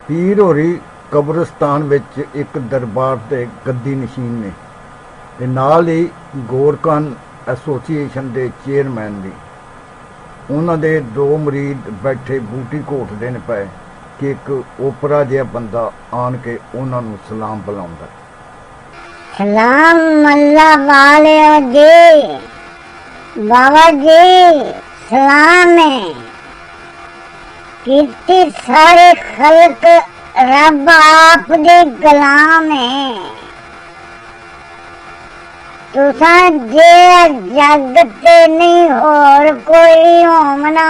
पीर होरी कब्रिस्तान विच एक दरबार ते गद्दी नशीन ने ते नाल ही गोरखान एसोसीएशन दे चेयरमैन भी। उन्हां दे दो मरीद बैठे बूटी घोटदे ने पए कि एक ओपरा जिहा बंदा आन के उन्हां नूं सलाम बुलाउंदा। सलाम अल्लाह वाले जी, बाबा जी सलाम है। कीर्ति सारे खल्क रब आप दे गुलाम है। तुसा जे जग ते नहीं होर कोई होमना,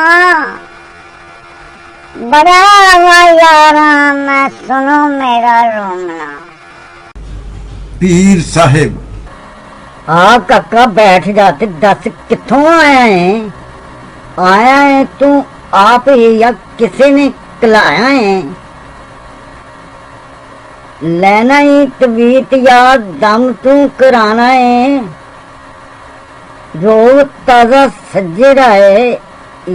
बड़ा वा यारा मैं सुनो मेरा रोमना। पीर साहिब आ काका बैठ जा ते दस कित्थों आया है? आया है तू आप ही या किसी ने कलाया है? लेना ही तबीयत या दम तू कराना है? रोग ताजा सज्जरा है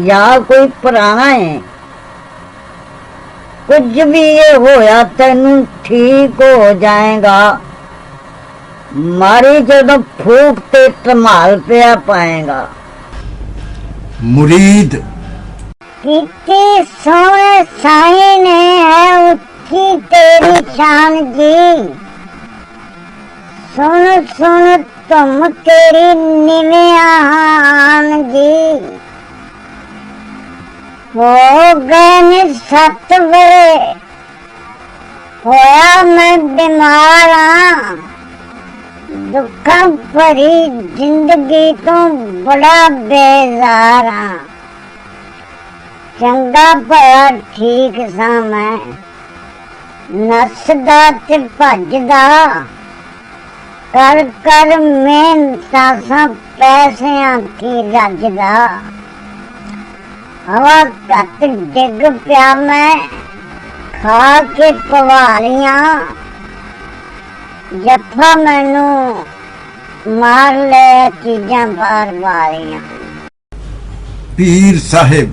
या कोई पुराना है? कुछ भी ये होया तेनू ठीक हो जाएगा। मारी जदों फूक ते धमाल पिया पाएगा। मुरीद कितनी सोने साई ने है उच्ची तेरी शान जी। सुन सुन तुम तेरी निमियान जी। हो गए 7 बरे होया मैं बीमार हाँ। दुखा भरी जिंदगी तो बड़ा बेजार हाँ। चंगा भला ठीक सा मैं नसदा ते भजदा कर कर मेहनता सा पैसियां की रजदा। हवा घट डिग पिया मैं खा के पवालियां। जफा मैनू मार ले चीजां बार वालियां। पीर साहिब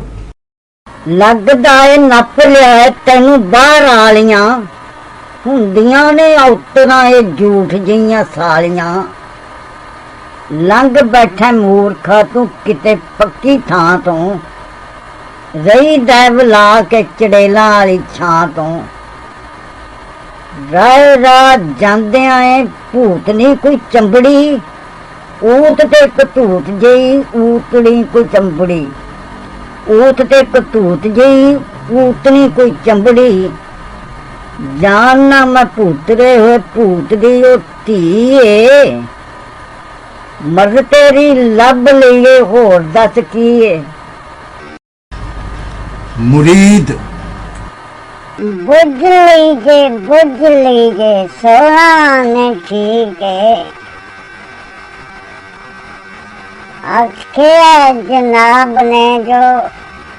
लगदा है नप लिया है तेनू बाहर आलियां। हुंदियां ने औतरां ए झूठ जिहियां सालियां। लंघ बैठा मूर्खा तू किते पक्की थां तो। रही दैव ला के चड़ेलां वाली छां तो। राह राह जांदियां ए भूतनी कोई चंबड़ी। ऊत ते कतूत जई ऊतड़ी कोई चंबड़ी। ऊत ते कतूत जई ऊतनी कोई चंबड़ी। जानना मैं भूतरे हुए भूत दी ओ धीए। मर तेरी लब लईए होर दस कीए। मुरीद बुझ लीजे सोना ने ठीक है। आखे जनाब ने जो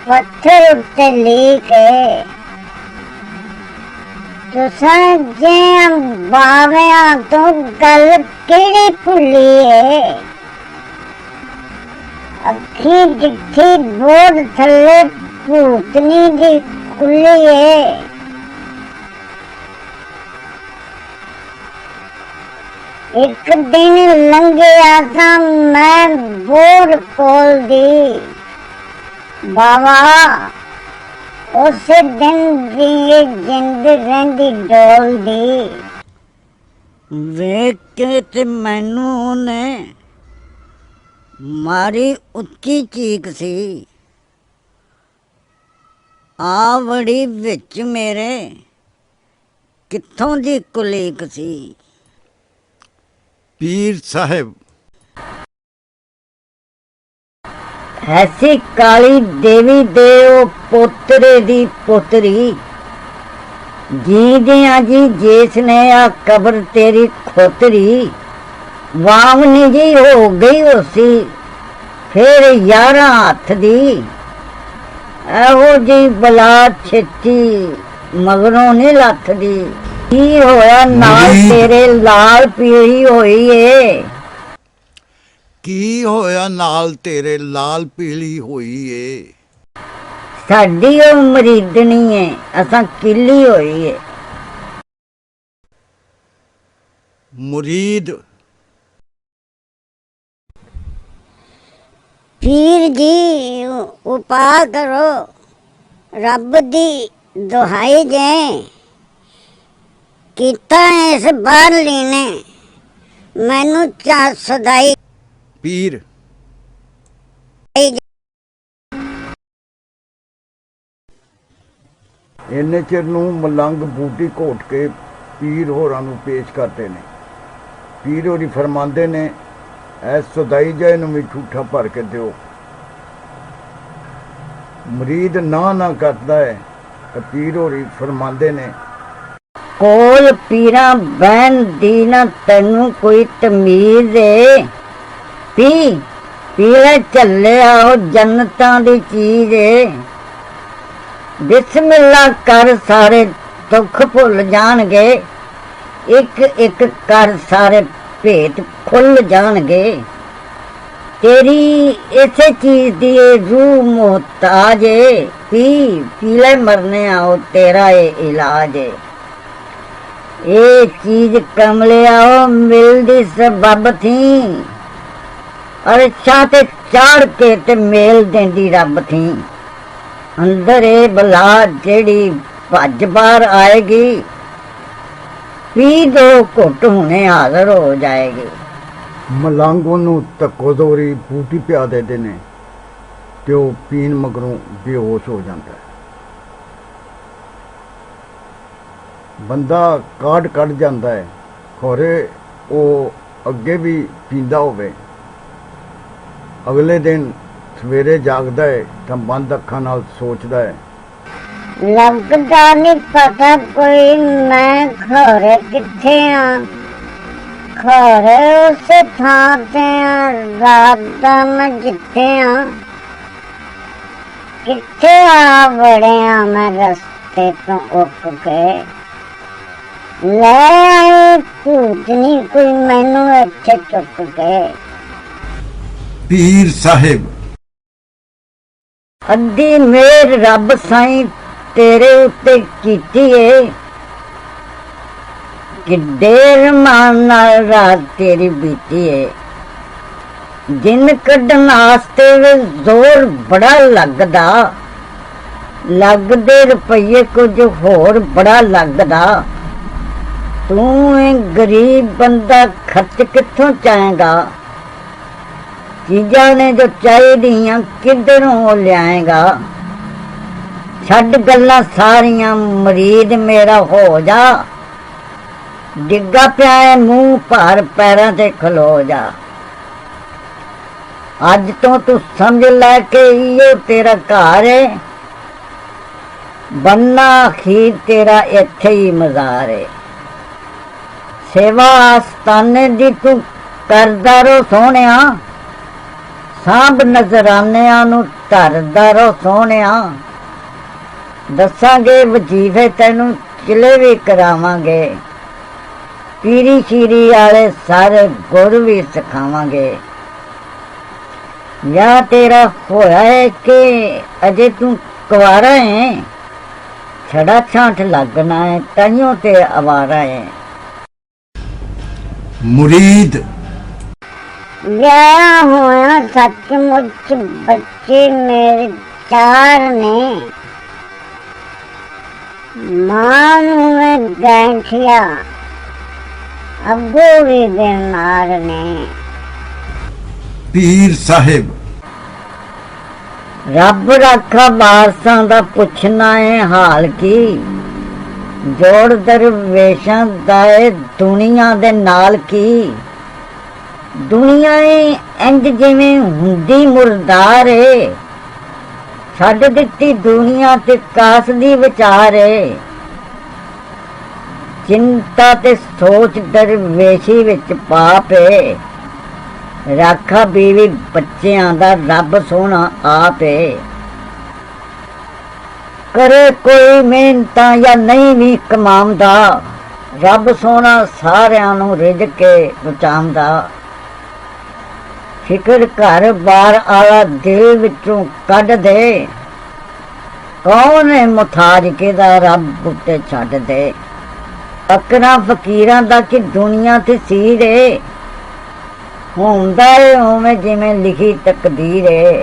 पत्थर उत्ते लीक है। तुसा जे बाविया तो गल केड़ी भुली है। अखी जिठी बोर्ड थले भूतनी दी खुली है। एक दिन लंघिया था मैं बोर खोल दी। बाबा उस दिन दी जिंद रहिंदी डोल दी। वेख के ते मैनू ने मारी उच्ची चीक सी। आ बड़ी विच मेरे कित्थों दी कुलीक सी। पीर साहिब ऐसी काली देवी दे ओ पोतरे दी पोतरी। जी दिया जी जिसने आ कब्र तेरी खोतरी। वामनी जी हो गई होसी फिर 11 हाथ दी। एहो जी बला छेती मगरों नहीं लथ दी। की होया नाल तेरे लाल पीली होई है। की होया नाल तेरे लाल पीली होई ਏ। ਸਾਡੀ ਉਹ ਮਰੀਦਣੀ ਹੈ, ਅਸਾਂ ਕਿੱਲੀ ਹੋਈ ਹੈ। ਮੁਰੀਦ ਪੀਰ ਜੀ ਉਪਾਅ ਕਰੋ, ਰੱਬ ਦੀ ਦੁਹਾਈ ਜੇ ਕੀਤਾ ਇਸ ਬਾਹਰਲੀ ਨੇ ਮੈਨੂੰ ਚਾ ਸਦਾਈ। ਪੀਰ ਇੰਨੇ ਚਿਰ ਨੂੰ ਮਲੰਗ ਬੂਟੀ ਘੋਟ ਕੇ ਪੀਰ ਹੋਰਾਂ ਨੂੰ ਪੇਸ਼ ਕਰਦੇ ਨੇ। ਪੀਰ ਹੋਰੀ ਫਰਮਾਉਂਦੇ ਨੇ, ਐ ਸਦਾਈ ਜਾਏ ਨੂੰ ਵੀ ਝੂਠਾ ਭਰ ਕੇ ਦਿਓ। ਮੁਰੀਦ ਨਾ ਕਰਦਾ ਹੈ ਤਾਂ ਪੀਰ ਹੋਰੀ ਫਰਮਾਉਂਦੇ ਨੇ, ਕੋਲ ਪੀਰਾਂ ਬਹਿਣ ਦੀ ਨਾ ਤੈਨੂੰ ਕੋਈ ਤਮੀਜ਼ ਏ। ਪੀਲੇ ਚੱਲਿਆ ਉਹ ਜੰਨਤਾਂ ਦੀ ਚੀਜ਼ ਏ। ਬਿਸਮਿਲ੍ਲਾ ਕਰ ਸਾਰੇ ਦੁੱਖ ਭੁੱਲ ਜਾਣਗੇ, ਇੱਕ ਇੱਕ ਕਰ ਸਾਰੇ ਭੇਤ ਖੁੱਲ ਜਾਣਗੇ। ਤੇਰੀ ਇਸੇ ਚੀਜ਼ ਦੀ ਰੂਹ ਮੁਹਤਾਜ ਏ। ਪੀਲੇ ਮਰਨੇ ਆਓ ਤੇਰਾ ਇਹ ਇਲਾਜ ਏ। ਇਹ ਚੀਜ਼ ਕਮਲਿਆ ਉਹ ਮਿਲਦੀ ਸਬਬ ਥੀ, ਅਰਸ਼ਾਂ ਤੇ ਚਾੜ ਕੇ ਤੇ ਮੇਲ ਦੇਂਦੀ ਰੱਬ ਥੀ। ਅੰਦਰ ਇਹ ਬਲਾ ਜਿਹੜੀ ਭੱਜ ਬਾਹਰ ਆਏਗੀ, ਪੀ ਦੋ ਘੁੱਟ ਹੁਣੇ ਹਾਜ਼ਰ ਹੋ ਜਾਏਗੀ। ਮਲੰਗ ਉਹਨੂੰ ਤਕੋਦੋਰੀ ਬੂਟੀ ਪਿਆ ਦਿੰਦੇ ਨੇ ਤੇ ਉਹ ਪੀਣ ਮਗਰੋਂ ਬੇਹੋਸ਼ ਹੋ ਜਾਂਦਾ ਹੈ। ਬੰਦਾ ਕਾਢ ਕੱਢ ਜਾਂਦਾ ਹੈ, ਖੋਰੇ ਉਹ ਅੱਗੇ ਵੀ ਪੀਂਦਾ ਹੋਵੇ। ਅਗਲੇ ਦਿਨ ਸਵੇਰੇ ਜਾਗਦਾ ਹੈ ਤਾਂ ਬੰਦ ਅੱਖਾਂ ਨਾਲ ਸੋਚਦਾ ਹੈ, ਲੱਗਦਾ ਨਹੀਂ ਪਤਾ ਕੋਈ ਮੈਂ ਖੋਰੇ ਕਿੱਥੇ ਆ, ਖੋਰੇ ਉਸੇ ਥਾਂ ਤੇ ਆ, ਰਾਤ ਦਾ ਮੈਂ ਜਿੱਥੇ ਆ, ਕਿੱਥੇ ਆ ਵੜਿਆ ਮੈਂ ਰਸਤੇ ਤੋਂ ਉੱਕ ਕੇ। ਲੈ ਆਏ ਭੂਤ ਨਹੀਂ ਕੋਈ ਮੈਨੂੰ ਇੱਥੇ ਚੁੱਕ ਕੇ। ਪੀਰ ਸਾਹਿਬ ਅੱਧੀ ਮੇਰ ਰੱਬ ਸਾਈਂ ਤੇਰੇ ਉੱਤੇ ਕੀਤੀ ਏ, ਕਿੱਡੇ ਰਮਾਨ ਨਾਲ ਰਾਤ ਤੇਰੀ ਬੀਤੀ ਏ। ਦਿਨ ਕੱਢਣ ਵਾਸਤੇ ਵੀ ਜ਼ੋਰ ਬੜਾ ਲੱਗਦਾ, ਲੱਗਦੇ ਰੁਪਈਏ ਕੁਝ ਹੋਰ ਬੜਾ ਲੱਗਦਾ। ਤੂੰ ਇਹ ਗਰੀਬ ਬੰਦਾ ਖਰਚ ਕਿੱਥੋਂ ਚਾਹੇਗਾ, ਚੀਜ਼ਾਂ ਨੇ ਜੋ ਚਾਹੀਦੀਆਂ ਕਿੱਧਰੋਂ ਲਿਆਏਗਾ। ਛੱਡ ਗੱਲਾਂ ਸਾਰੀਆਂ ਮੁਰੀਦ ਮੇਰਾ ਹੋ ਜਾ, ਡਿੱਗਾ ਪਿਆ ਹੈ ਮੂੰਹ ਭਾਰ ਪੈਰਾਂ ਤੇ ਖਲੋ ਜਾ। ਅੱਜ ਤੋਂ ਤੂੰ ਸਮਝ ਲੈ ਕਿ ਇਹ ਤੇਰਾ ਘਰ ਹੈ, ਬੰਨਾ ਅਖੀਰ ਤੇਰਾ ਇੱਥੇ ਹੀ ਮਜ਼ਾਰ ਹੈ। ਸੇਵਾ ਆਸਤਾਨੇ ਦੀ ਤੂੰ ਕਰਦਾ ਰੋ ਸੋਹਣਿਆ, ਸਾਂਭ ਨਜ਼ਰਾਨਿਆਂ ਨੂੰ ਧਰਦਾ ਰੋ ਸੋਹਣਿਆ। ਦੱਸਾਂਗੇ ਵਜੀਫੇ ਤੈਨੂੰ ਚਿਲੇ ਵੀ ਕਰਾਵਾਂਗੇ, ਪੀਰੀ ਸ਼ੀਰੀ ਵਾਲੇ ਸਾਰੇ ਗੁਰ ਵੀ ਸਿਖਾਵਾਂਗੇ। ਜਾਂ ਤੇਰਾ ਹੋਇਆ ਹੈ ਕਿ ਅਜੇ ਤੂੰ ਕੁਆਰਾ ਹੈ, ਛੜਾ ਛਾਂਟ ਲੱਗਣਾ ਹੈ ਤਾਈਓ ਤੇ ਅਵਾਰਾ ਹੈ। ਮੁਰੀਦ ਵਿਆਹ ਹੋਇਆ ਸੱਚਮੁੱਚ ਬੱਚੇ ਮੇਰੇ 4 ਨੇ, ਮਾਂ ਨੂੰ ਮੈਂ ਗੈਂਠਿਆ ਅੱਗੋਂ ਵੀ ਬਿਮਾਰ ਨੇ। ਪੀਰ ਸਾਹਿਬ ਰੱਬ ਰਾਖਾ ਵਾਰਸਾਂ ਦਾ ਪੁੱਛਣਾ ਹੈ ਹਾਲ ਕੀ, ਜੋੜ ਦਰਵੇਸ਼ਾਂ ਦਾ ਏ ਦੁਨੀਆ ਦੇ ਨਾਲ ਕੀ। ਦੁਨੀਆ ਏ ਇੰਜ ਜਿਵੇਂ ਹੁੰਦੀ ਮੁਰਦਾਰ ਏ, ਛੱਡ ਦਿੱਤੀ ਦੁਨੀਆ ਤੇ ਕਾਸ ਦੀ ਵਿਚਾਰ ਏ। ਚਿੰਤਾ ਤੇ ਸੋਚ ਦਰਵੇਸ਼ੀ ਵਿੱਚ ਪਾਪ ਏ, ਰਾਖਾ ਬੀਵੀ ਬੱਚਿਆਂ ਦਾ ਰੱਬ ਸੋਹਣਾ ਆਪ ਏ। ਕਰੇ ਕੋਈ ਮਿਹਨਤਾਂ ਜਾਂ ਨਹੀਂ ਵੀ ਕਮਾਉਂਦਾ, ਰੱਬ ਸੋਹਣਾ ਸਾਰਿਆਂ ਨੂੰ ਰਿਝ ਕੇ ਬਚਾਉਂਦਾ। ਫਿਕਰ ਘਰ ਬਾਰ ਆਲਾ ਦਿਲ ਵਿੱਚੋਂ ਕੱਢ ਦੇ, कौन है मुथाज के दा रब बूटे छड्ड दे। अकरा फकीरां दा कि दुनिया ते सीर है, हुंदा है उवें जिवें लिखी तकदीर है।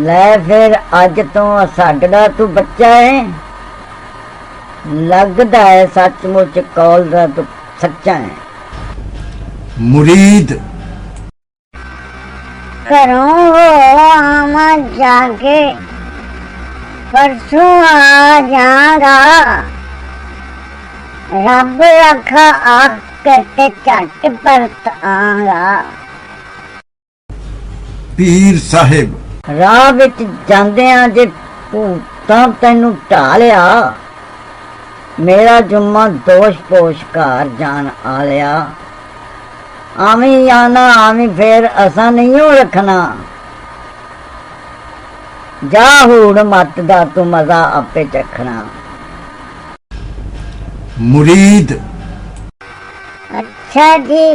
लै फिर अज तो साडा तू बच्चा है, लगदा है सचमुच कौल दा तू सच्चा है। मुरीद घरों हो आवा जाके, परसों आ जागा, रब रखा आख करते झट परत आगा। पीर साहिब राह विच जांदियां जे भूतां तैनू ढा लिया, मेरा जुम्मा दोष पोश घर जान आ लिया। आवी आना आवी फिर असा नहीं हो रखना, जा हूड़ मत दा तू मजा आपे चखना। मुरीद अच्छा जी,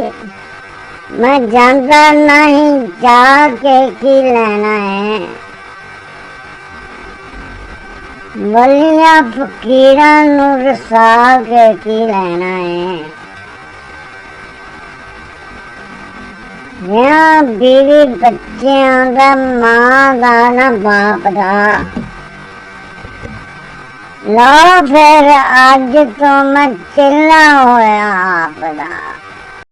मैं जानता नहीं जाके की लेना है। वलियां फकीरां नू रसा के की लेना है। या बीवी बच्चियां दा, मां दा ना बाप दा। लो फिर अज तो मैं चिल्ला होया आप दा।